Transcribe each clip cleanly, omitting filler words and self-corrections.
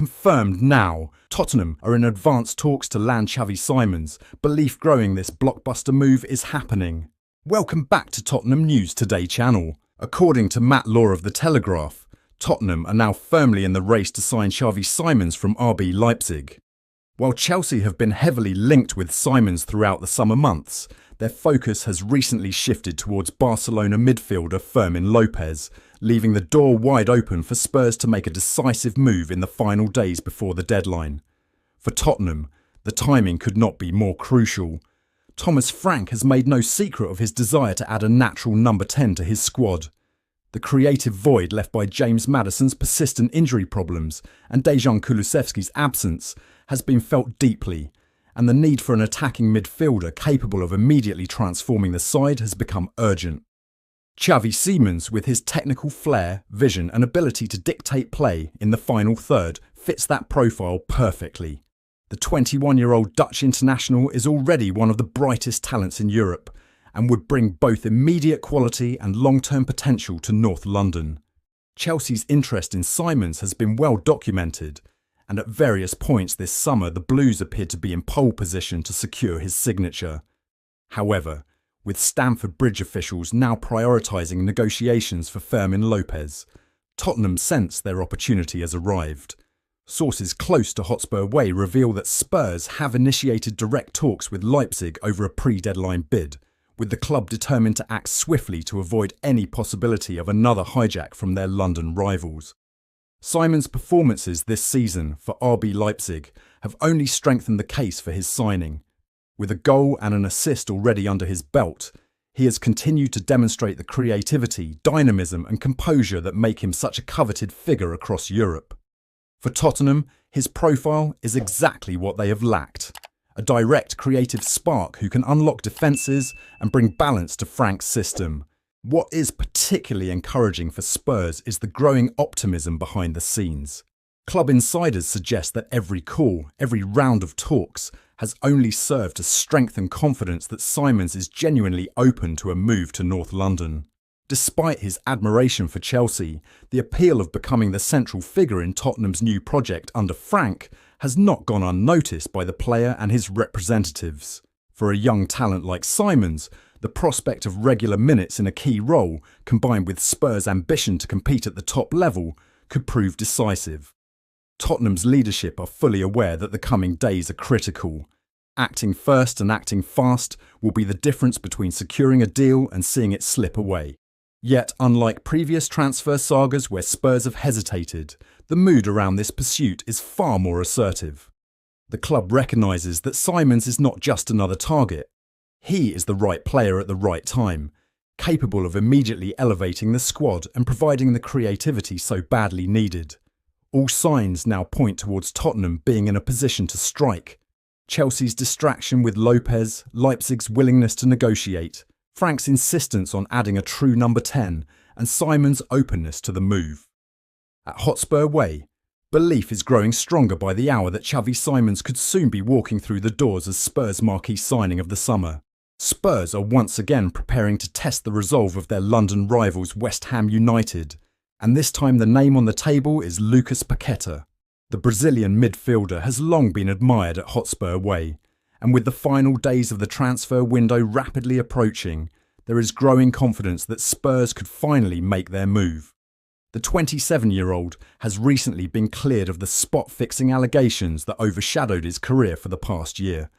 confirmed now. Tottenham are in advanced talks to land Xavi Simons. Belief growing this blockbuster move is happening. Welcome back to Tottenham News Today channel. According to Matt Law of the Telegraph, Tottenham are now firmly in the race to sign Xavi Simons from RB Leipzig. While Chelsea have been heavily linked with Simons throughout the summer months, their focus has recently shifted towards Barcelona midfielder Fermín López, leaving the door wide open for Spurs to make a decisive move in the final days before the deadline. For Tottenham, the timing could not be more crucial. Thomas Frank has made no secret of his desire to add a natural number 10 to his squad. The creative void left by James Maddison's persistent injury problems and Dejan Kulusevski's absence has been felt deeply, and the need for an attacking midfielder capable of immediately transforming the side has become urgent. Xavi Simons, with his technical flair, vision and ability to dictate play in the final third, fits that profile perfectly. The 21-year-old Dutch international is already one of the brightest talents in Europe and would bring both immediate quality and long-term potential to North London. Chelsea's interest in Simons has been well documented, and at various points this summer the Blues appeared to be in pole position to secure his signature. However, with Stamford Bridge officials now prioritising negotiations for Fermín López, Tottenham sense their opportunity has arrived. Sources close to Hotspur Way reveal that Spurs have initiated direct talks with Leipzig over a pre-deadline bid, with the club determined to act swiftly to avoid any possibility of another hijack from their London rivals. Simons' performances this season for RB Leipzig have only strengthened the case for his signing. With a goal and an assist already under his belt, he has continued to demonstrate the creativity, dynamism and composure that make him such a coveted figure across Europe. For Tottenham, his profile is exactly what they have lacked. A direct creative spark who can unlock defences and bring balance to Frank's system. What is particularly encouraging for Spurs is the growing optimism behind the scenes. Club insiders suggest that every call, every round of talks, has only served to strengthen confidence that Simons is genuinely open to a move to North London. Despite his admiration for Chelsea, the appeal of becoming the central figure in Tottenham's new project under Frank has not gone unnoticed by the player and his representatives. For a young talent like Simons, the prospect of regular minutes in a key role, combined with Spurs' ambition to compete at the top level, could prove decisive. Tottenham's leadership are fully aware that the coming days are critical. Acting first and acting fast will be the difference between securing a deal and seeing it slip away. Yet, unlike previous transfer sagas where Spurs have hesitated, the mood around this pursuit is far more assertive. The club recognises that Simons is not just another target. He is the right player at the right time, capable of immediately elevating the squad and providing the creativity so badly needed. All signs now point towards Tottenham being in a position to strike. Chelsea's distraction with López, Leipzig's willingness to negotiate, Frank's insistence on adding a true number 10, and Simons' openness to the move. At Hotspur Way, belief is growing stronger by the hour that Xavi Simons could soon be walking through the doors as Spurs' marquee signing of the summer. Spurs are once again preparing to test the resolve of their London rivals West Ham United, and this time the name on the table is Lucas Paquetá. The Brazilian midfielder has long been admired at Hotspur Way, and with the final days of the transfer window rapidly approaching, there is growing confidence that Spurs could finally make their move. The 27-year-old has recently been cleared of the spot-fixing allegations that overshadowed his career for the past year,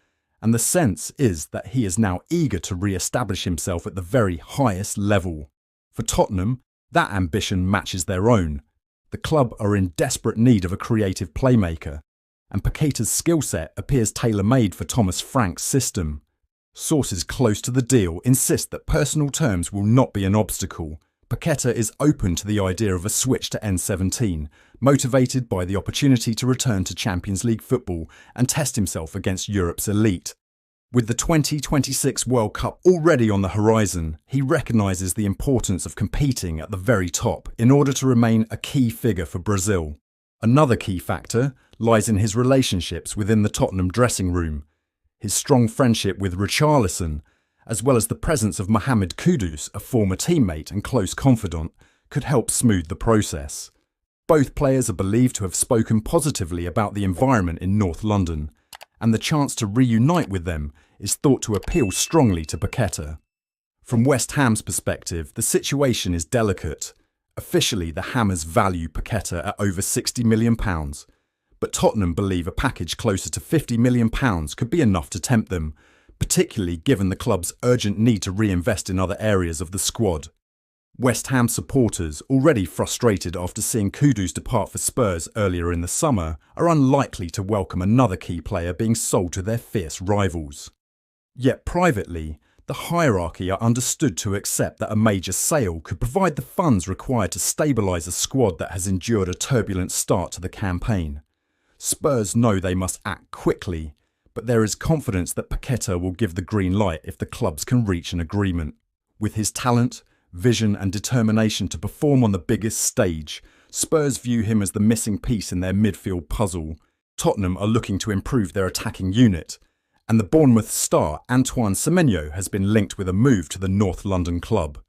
and the sense is that he is now eager to re-establish himself at the very highest level. For Tottenham, that ambition matches their own. The club are in desperate need of a creative playmaker, and Paquetá's skill set appears tailor-made for Thomas Frank's system. Sources close to the deal insist that personal terms will not be an obstacle. Paquetá is open to the idea of a switch to N17, motivated by the opportunity to return to Champions League football and test himself against Europe's elite. With the 2026 World Cup already on the horizon, he recognises the importance of competing at the very top in order to remain a key figure for Brazil. Another key factor lies in his relationships within the Tottenham dressing room. His strong friendship with Richarlison, as well as the presence of Mohamed Kudus, a former teammate and close confidant, could help smooth the process. Both players are believed to have spoken positively about the environment in North London, and the chance to reunite with them is thought to appeal strongly to Paquetá. From West Ham's perspective, the situation is delicate. Officially, the Hammers value Paquetá at over £60 million, but Tottenham believe a package closer to £50 million could be enough to tempt them, particularly given the club's urgent need to reinvest in other areas of the squad. West Ham supporters, already frustrated after seeing Kudus depart for Spurs earlier in the summer, are unlikely to welcome another key player being sold to their fierce rivals. Yet privately, the hierarchy are understood to accept that a major sale could provide the funds required to stabilise a squad that has endured a turbulent start to the campaign. Spurs know they must act quickly, but there is confidence that Paquetá will give the green light if the clubs can reach an agreement. With his talent, vision and determination to perform on the biggest stage, Spurs view him as the missing piece in their midfield puzzle. Tottenham are looking to improve their attacking unit, and the Bournemouth star Antoine Semenyo has been linked with a move to the North London club.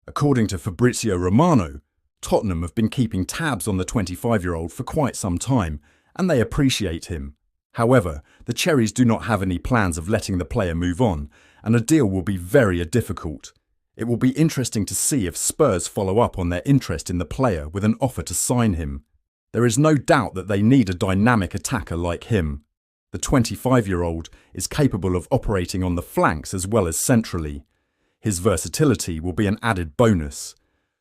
According to Fabrizio Romano, Tottenham have been keeping tabs on the 25-year-old for quite some time, and they appreciate him. However, the Cherries do not have any plans of letting the player move on, and a deal will be very difficult. It will be interesting to see if Spurs follow up on their interest in the player with an offer to sign him. There is no doubt that they need a dynamic attacker like him. The 25-year-old is capable of operating on the flanks as well as centrally. His versatility will be an added bonus.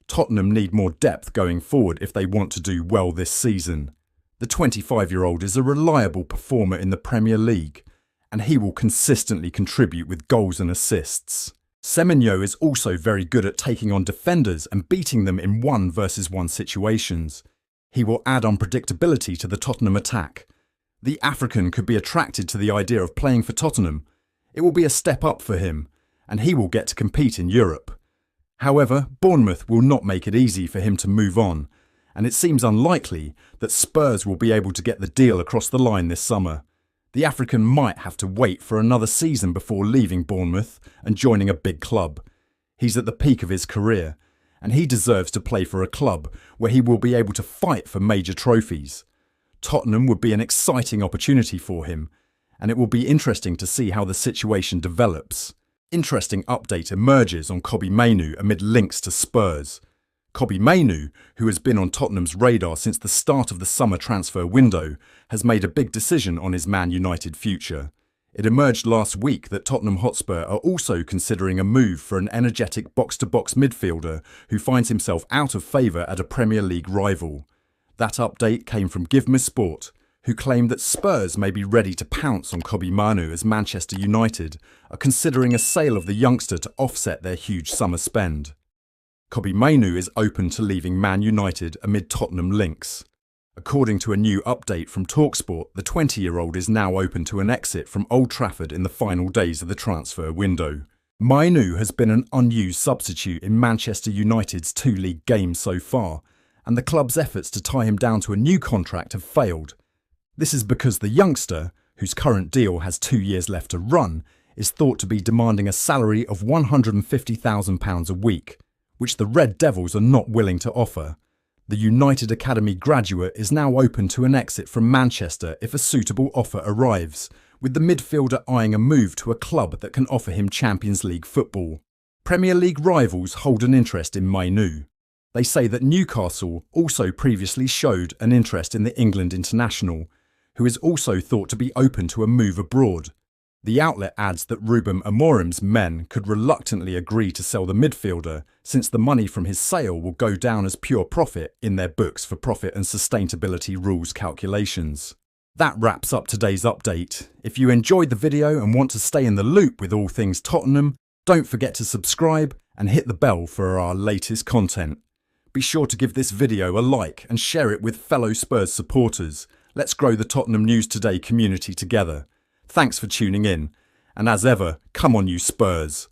Tottenham need more depth going forward if they want to do well this season. The 25-year-old is a reliable performer in the Premier League, and he will consistently contribute with goals and assists. Semenyo is also very good at taking on defenders and beating them in 1-versus-1 situations. He will add unpredictability to the Tottenham attack. The African could be attracted to the idea of playing for Tottenham. It will be a step up for him, and he will get to compete in Europe. However, Bournemouth will not make it easy for him to move on, and it seems unlikely that Spurs will be able to get the deal across the line this summer. The African might have to wait for another season before leaving Bournemouth and joining a big club. He's at the peak of his career, and he deserves to play for a club where he will be able to fight for major trophies. Tottenham would be an exciting opportunity for him, and it will be interesting to see how the situation develops. Interesting update emerges on Kobbie Mainoo amid links to Spurs. Kobbie Mainoo, who has been on Tottenham's radar since the start of the summer transfer window, has made a big decision on his Man United future. It emerged last week that Tottenham Hotspur are also considering a move for an energetic box-to-box midfielder who finds himself out of favour at a Premier League rival. That update came from Give Me Sport, who claimed that Spurs may be ready to pounce on Kobbie Mainoo as Manchester United are considering a sale of the youngster to offset their huge summer spend. Kobbie Mainoo is open to leaving Man United amid Tottenham links. According to a new update from TalkSport, the 20-year-old is now open to an exit from Old Trafford in the final days of the transfer window. Mainoo has been an unused substitute in Manchester United's 2 league games so far, and the club's efforts to tie him down to a new contract have failed. This is because the youngster, whose current deal has 2 years left to run, is thought to be demanding a salary of £150,000 a week, which the Red Devils are not willing to offer. The United Academy graduate is now open to an exit from Manchester if a suitable offer arrives, with the midfielder eyeing a move to a club that can offer him Champions League football. Premier League rivals hold an interest in Mainoo. They say that Newcastle also previously showed an interest in the England international, who is also thought to be open to a move abroad. The outlet adds that Ruben Amorim's men could reluctantly agree to sell the midfielder, since the money from his sale will go down as pure profit in their books for profit and sustainability rules calculations. That wraps up today's update. If you enjoyed the video and want to stay in the loop with all things Tottenham, don't forget to subscribe and hit the bell for our latest content. Be sure to give this video a like and share it with fellow Spurs supporters. Let's grow the Tottenham News Today community together. Thanks for tuning in, and as ever, come on you Spurs.